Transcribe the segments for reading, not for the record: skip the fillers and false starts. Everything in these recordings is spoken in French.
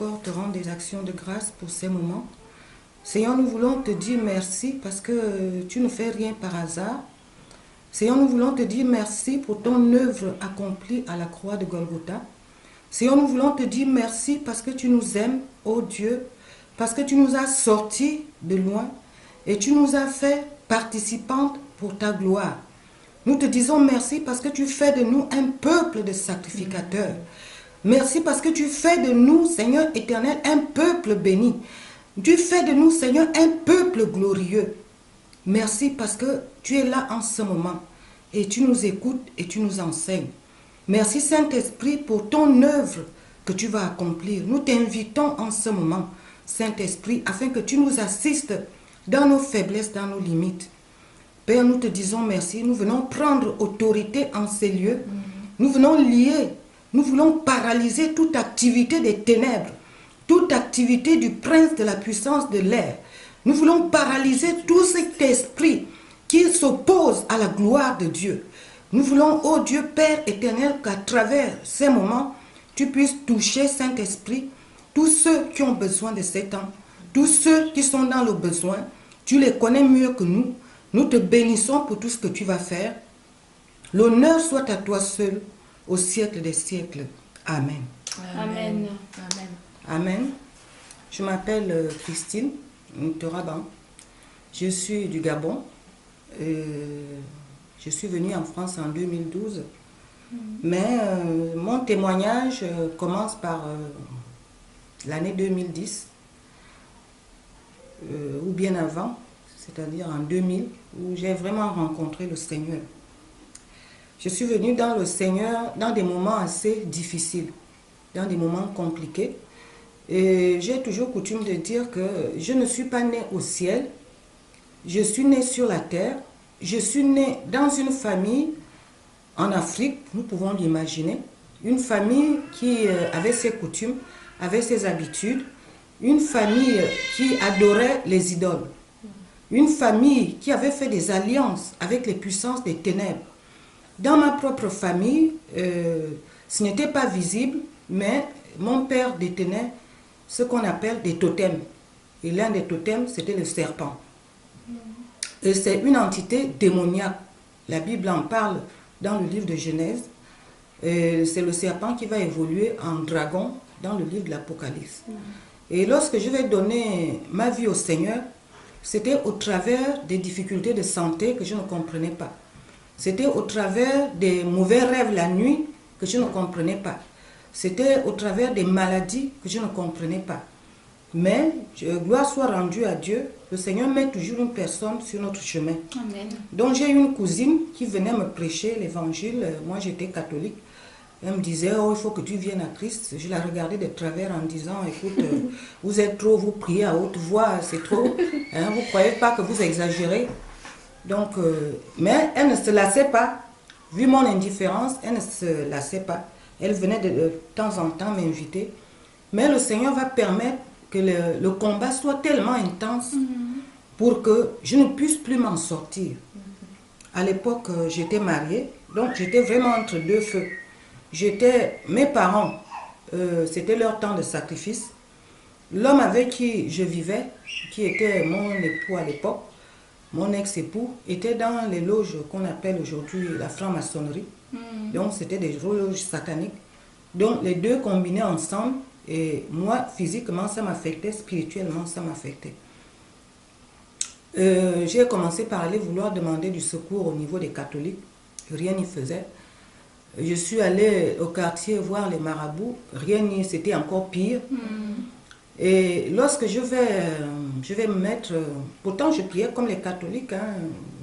encore te rendre des actions de grâce pour ces moments. Seigneur, nous voulons te dire merci parce que tu ne fais rien par hasard. Seigneur, nous voulons te dire merci pour ton œuvre accomplie à la croix de Golgotha. Seigneur, nous voulons te dire merci parce que tu nous aimes, ô Dieu, parce que tu nous as sortis de loin et tu nous as fait participantes pour ta gloire. Nous te disons merci parce que tu fais de nous un peuple de sacrificateurs. Merci parce que tu fais de nous, Seigneur éternel, un peuple béni. Tu fais de nous, Seigneur, un peuple glorieux. Merci parce que tu es là en ce moment et tu nous écoutes et tu nous enseignes. Merci Saint-Esprit pour ton œuvre que tu vas accomplir. Nous t'invitons en ce moment, Saint-Esprit, afin que tu nous assistes dans nos faiblesses, dans nos limites. Père, nous te disons merci. Nous venons prendre autorité en ces lieux. Nous venons lier, nous voulons paralyser toute activité des ténèbres, toute activité du prince de la puissance de l'air. Nous voulons paralyser tout cet esprit qui s'oppose à la gloire de Dieu. Nous voulons, ô Dieu Père éternel, qu'à travers ces moments, tu puisses toucher, Saint-Esprit, tous ceux qui ont besoin de ces temps, tous ceux qui sont dans le besoin. Tu les connais mieux que nous. Nous te bénissons pour tout ce que tu vas faire. L'honneur soit à toi seul, au siècle des siècles. Amen. Amen. Amen. Amen. Je m'appelle Christine Ntoraban. Je suis du Gabon. Je suis venue en France en 2012. Mais mon témoignage commence par l'année 2010, ou bien avant, c'est-à-dire en 2000, où j'ai vraiment rencontré le Seigneur. Je suis venue dans le Seigneur dans des moments assez difficiles, dans des moments compliqués. Et j'ai toujours coutume de dire que je ne suis pas née au ciel, je suis née sur la terre, je suis née dans une famille en Afrique, nous pouvons l'imaginer, une famille qui avait ses coutumes, avait ses habitudes, une famille qui adorait les idoles, une famille qui avait fait des alliances avec les puissances des ténèbres. Dans ma propre famille, ce n'était pas visible, mais mon père détenait ce qu'on appelle des totems. Et l'un des totems, c'était le serpent. Et c'est une entité démoniaque. La Bible en parle dans le livre de Genèse. C'est le serpent qui va évoluer en dragon dans le livre de l'Apocalypse. Et lorsque je vais donner ma vie au Seigneur, c'était au travers des difficultés de santé que je ne comprenais pas. C'était au travers des mauvais rêves la nuit que je ne comprenais pas. C'était au travers des maladies que je ne comprenais pas. Mais, gloire soit rendue à Dieu, le Seigneur met toujours une personne sur notre chemin. Amen. Donc j'ai une cousine qui venait me prêcher l'évangile. Moi j'étais catholique. Elle me disait, oh, il faut que tu viennes à Christ. Je la regardais de travers en disant, écoute, vous êtes trop, vous priez à haute voix, c'est trop. Hein, vous ne croyez pas que vous exagérez. Donc, mais elle ne se lassait pas. Vu mon indifférence, elle ne se lassait pas. Elle venait de temps en temps m'inviter. Mais le Seigneur va permettre que le combat soit tellement intense pour que je ne puisse plus m'en sortir. À l'époque, j'étais mariée, donc j'étais vraiment entre deux feux. Mes parents, c'était leur temps de sacrifice. L'homme avec qui je vivais, qui était mon époux à l'époque, mon ex-époux, était dans les loges qu'on appelle aujourd'hui la franc-maçonnerie. Donc c'était des loges sataniques. Donc les deux combinés ensemble, et moi, physiquement, ça m'affectait, spirituellement, ça m'affectait. J'ai commencé par aller vouloir demander du secours au niveau des catholiques. Rien n'y faisait. Je suis allée au quartier voir les marabouts. Rien n'y, c'était encore pire. Et lorsque je vais me mettre... Pourtant, je priais comme les catholiques, hein,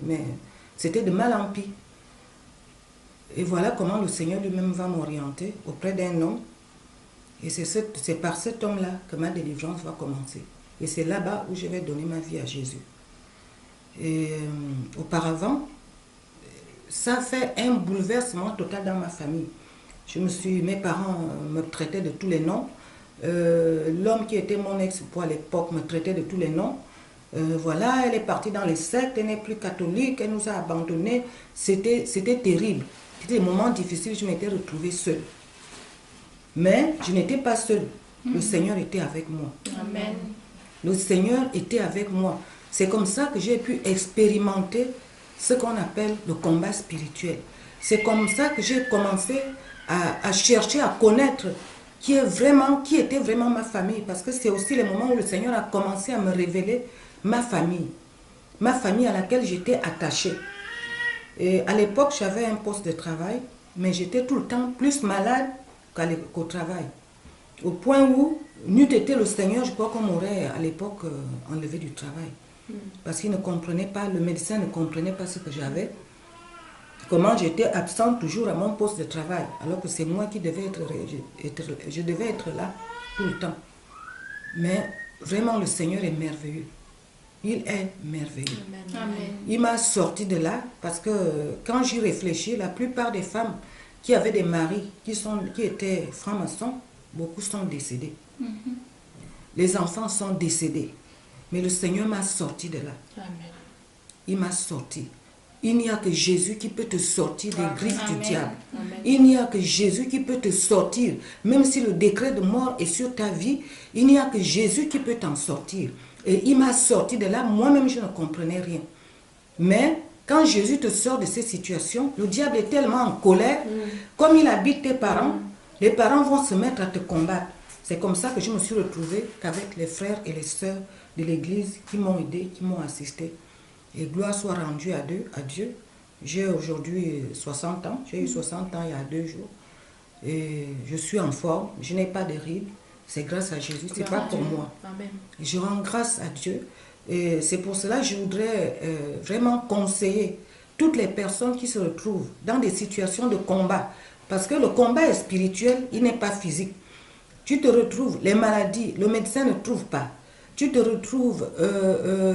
mais c'était de mal en pis. Et voilà comment le Seigneur lui-même va m'orienter auprès d'un homme. Et c'est par cet homme-là que ma délivrance va commencer. Et c'est là-bas où je vais donner ma vie à Jésus. Et auparavant, ça fait un bouleversement total dans ma famille. Mes parents me traitaient de tous les noms. L'homme qui était mon ex-époux à l'époque me traitait de tous les noms. Voilà, elle est partie dans les sectes, elle n'est plus catholique, elle nous a abandonnés. C'était terrible. C'était des moments difficiles, je m'étais retrouvée seule. Mais je n'étais pas seule. Le Seigneur était avec moi. Amen. Le Seigneur était avec moi. C'est comme ça que j'ai pu expérimenter ce qu'on appelle le combat spirituel. C'est comme ça que j'ai commencé à chercher à connaître qui était vraiment ma famille. Parce que c'est aussi le moment où le Seigneur a commencé à me révéler ma famille à laquelle j'étais attachée. Et à l'époque, j'avais un poste de travail, mais j'étais tout le temps plus malade qu'au travail. Au point où, n'eût été le Seigneur, je crois qu'on m'aurait à l'époque enlevé du travail. Parce qu'il ne comprenait pas, le médecin ne comprenait pas ce que j'avais. Comment j'étais absente toujours à mon poste de travail, alors que c'est moi qui devais je devais être là tout le temps. Mais vraiment, le Seigneur est merveilleux. Il est merveilleux. Amen. Il m'a sorti de là parce que quand j'y réfléchis, la plupart des femmes qui avaient des maris qui étaient francs-maçons, beaucoup sont décédés. Les enfants sont décédés. Mais le Seigneur m'a sorti de là. Amen. Il m'a sorti. Il n'y a que Jésus qui peut te sortir des griffes du diable. Amen. Il n'y a que Jésus qui peut te sortir. Même si le décret de mort est sur ta vie, il n'y a que Jésus qui peut t'en sortir. Et il m'a sorti de là. Moi-même, je ne comprenais rien. Mais quand Jésus te sort de ces situations, le diable est tellement en colère. Comme il habite tes parents, les parents vont se mettre à te combattre. C'est comme ça que je me suis retrouvée qu'avec les frères et les sœurs de l'église qui m'ont aidé, qui m'ont assisté. Et gloire soit rendue à Dieu. J'ai aujourd'hui 60 ans. J'ai eu 60 ans il y a 2 jours. Et je suis en forme. Je n'ai pas de rides. C'est grâce à Jésus. Ce n'est pas pour moi. Amen. Je rends grâce à Dieu. Et c'est pour cela que je voudrais vraiment conseiller toutes les personnes qui se retrouvent dans des situations de combat. Parce que le combat est spirituel, il n'est pas physique. Tu te retrouves, les maladies, le médecin ne trouve pas. Tu te retrouves,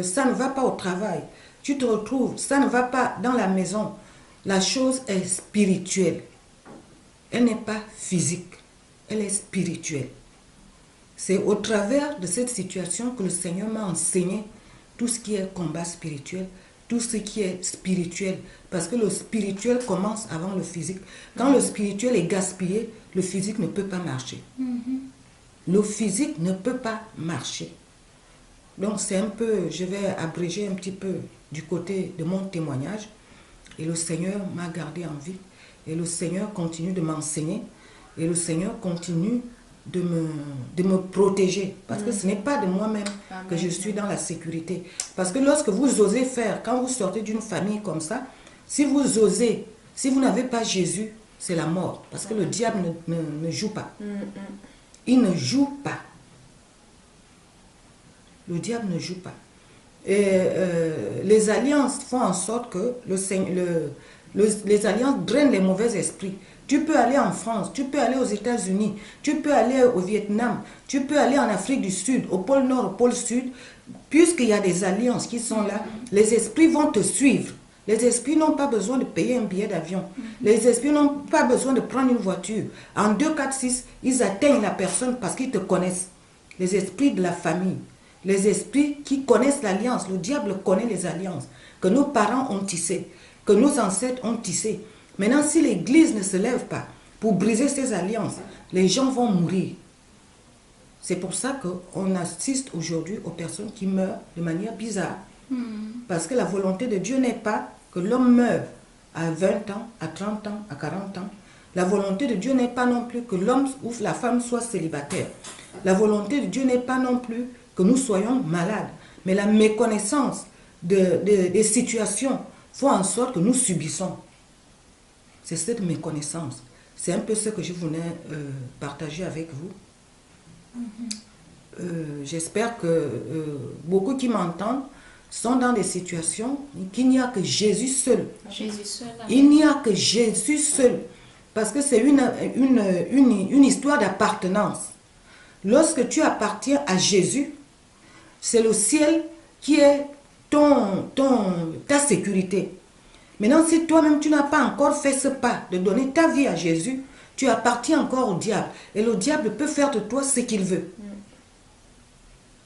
ça ne va pas au travail. Tu te retrouves, ça ne va pas dans la maison. La chose est spirituelle. Elle n'est pas physique. Elle est spirituelle. C'est au travers de cette situation que le Seigneur m'a enseigné tout ce qui est combat spirituel, tout ce qui est spirituel. Parce que le spirituel commence avant le physique. Quand le spirituel est gaspillé, le physique ne peut pas marcher. Le physique ne peut pas marcher. Donc c'est un peu, je vais abréger un petit peu du côté de mon témoignage. Et le Seigneur m'a gardé en vie. Et le Seigneur continue de m'enseigner. Et le Seigneur continue de me protéger. Parce que ce n'est pas de moi-même que je suis dans la sécurité. Parce que lorsque vous osez faire, quand vous sortez d'une famille comme ça, si vous osez, si vous n'avez pas Jésus, c'est la mort. Parce que le diable ne joue pas. Il ne joue pas. Le diable ne joue pas. Et les alliances font en sorte que les alliances drainent les mauvais esprits. Tu peux aller en France, tu peux aller aux États-Unis, tu peux aller au Vietnam, tu peux aller en Afrique du Sud, au pôle Nord, au pôle Sud. Puisqu'il y a des alliances qui sont là, les esprits vont te suivre. Les esprits n'ont pas besoin de payer un billet d'avion. Les esprits n'ont pas besoin de prendre une voiture. En 2, 4, 6, ils atteignent la personne parce qu'ils te connaissent. Les esprits de la famille. Les esprits qui connaissent l'alliance. Le diable connaît les alliances que nos parents ont tissées, que nos ancêtres ont tissées. Maintenant, si l'Église ne se lève pas pour briser ces alliances, les gens vont mourir. C'est pour ça qu'on assiste aujourd'hui aux personnes qui meurent de manière bizarre. Parce que la volonté de Dieu n'est pas que l'homme meure à 20 ans, à 30 ans, à 40 ans. La volonté de Dieu n'est pas non plus que l'homme ou la femme soit célibataire. La volonté de Dieu n'est pas non plus que nous soyons malades. Mais la méconnaissance des situations fait en sorte que nous subissons. C'est cette méconnaissance. C'est un peu ce que je voulais partager avec vous. J'espère que beaucoup qui m'entendent sont dans des situations qu'il n'y a que Jésus seul. Jésus seul. Il n'y a que Jésus seul. Parce que c'est une histoire d'appartenance. Lorsque tu appartiens à Jésus, c'est le ciel qui est ta sécurité. Maintenant, si toi-même tu n'as pas encore fait ce pas de donner ta vie à Jésus, tu appartiens encore au diable. Et le diable peut faire de toi ce qu'il veut.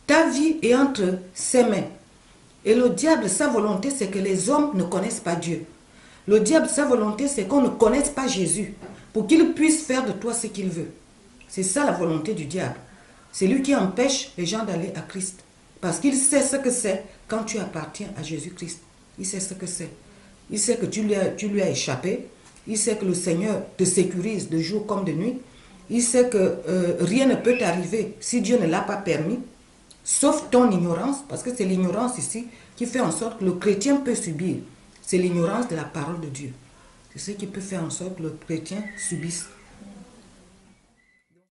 Ta vie est entre ses mains. Et le diable, sa volonté, c'est que les hommes ne connaissent pas Dieu. Le diable, sa volonté, c'est qu'on ne connaisse pas Jésus. Pour qu'il puisse faire de toi ce qu'il veut. C'est ça la volonté du diable. C'est lui qui empêche les gens d'aller à Christ. Parce qu'il sait ce que c'est quand tu appartiens à Jésus-Christ. Il sait ce que c'est. Il sait que tu lui as échappé. Il sait que le Seigneur te sécurise de jour comme de nuit. Il sait que rien ne peut t'arriver si Dieu ne l'a pas permis, sauf ton ignorance, parce que c'est l'ignorance ici qui fait en sorte que le chrétien peut subir. C'est l'ignorance de la parole de Dieu. C'est ce qui peut faire en sorte que le chrétien subisse.